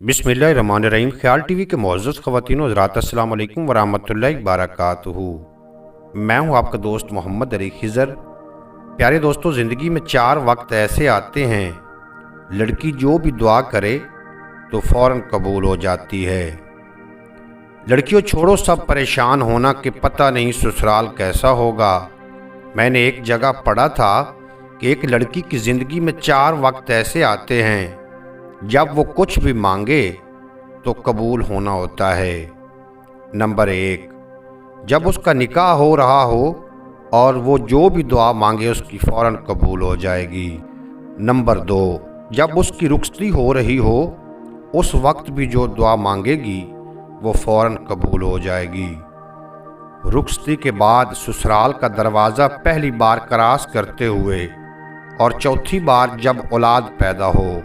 बिस्मिल्लाहिर्रहमानिर्रहीम। ख्याल टीवी के मुअज़्ज़ज़ ख़वातीन व हज़रात, अस्सलाम वालेकुम वरहमतुल्लाहि वबरकातुहू। मैं हूं आपका दोस्त मोहम्मद अली खिज़र। प्यारे दोस्तों, ज़िंदगी में 4 वक्त ऐसे आते हैं, लड़की जो भी दुआ करे तो फ़ौरन कबूल हो जाती है। लड़कियों छोड़ो सब परेशान होना कि पता नहीं ससुराल कैसा होगा। मैंने एक जगह पढ़ा था कि एक लड़की की ज़िंदगी में 4 वक्त ऐसे आते हैं जब वो कुछ भी मांगे तो कबूल होना होता है। नंबर 1, जब उसका निकाह हो रहा हो और वो जो भी दुआ मांगे उसकी फ़ौरन कबूल हो जाएगी। नंबर 2, जब उसकी रुखसती हो रही हो, उस वक्त भी जो दुआ मांगेगी वो फ़ौरन कबूल हो जाएगी। रुखसती के बाद ससुराल का दरवाज़ा पहली बार क्रॉस करते हुए और चौथी बार जब औलाद पैदा हो,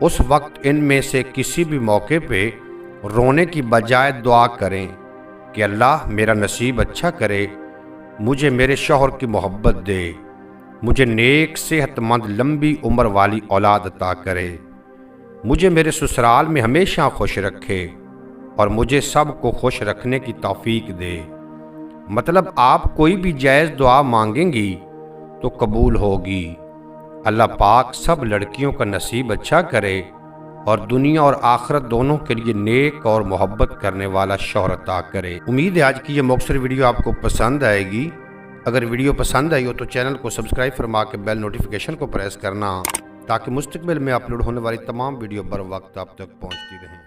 उस वक्त इनमें से किसी भी मौके पे रोने की बजाय दुआ करें कि अल्लाह मेरा नसीब अच्छा करे, मुझे मेरे शौहर की मोहब्बत दे, मुझे नेक सेहतमंद लंबी उम्र वाली औलाद अता करे, मुझे मेरे ससुराल में हमेशा खुश रखे और मुझे सबको खुश रखने की तौफीक दे। मतलब आप कोई भी जायज़ दुआ मांगेंगी तो कबूल होगी। अल्लाह पाक सब लड़कियों का नसीब अच्छा करे और दुनिया और आखिरत दोनों के लिए नेक और मोहब्बत करने वाला शौहर अता करे। उम्मीद है आज की ये मुख्तसर वीडियो आपको पसंद आएगी। अगर वीडियो पसंद आई हो तो चैनल को सब्सक्राइब फरमा के बेल नोटिफिकेशन को प्रेस करना, ताकि मुस्तकबिल में अपलोड होने वाली तमाम वीडियो बर वक्त आप तक पहुँचती रहें।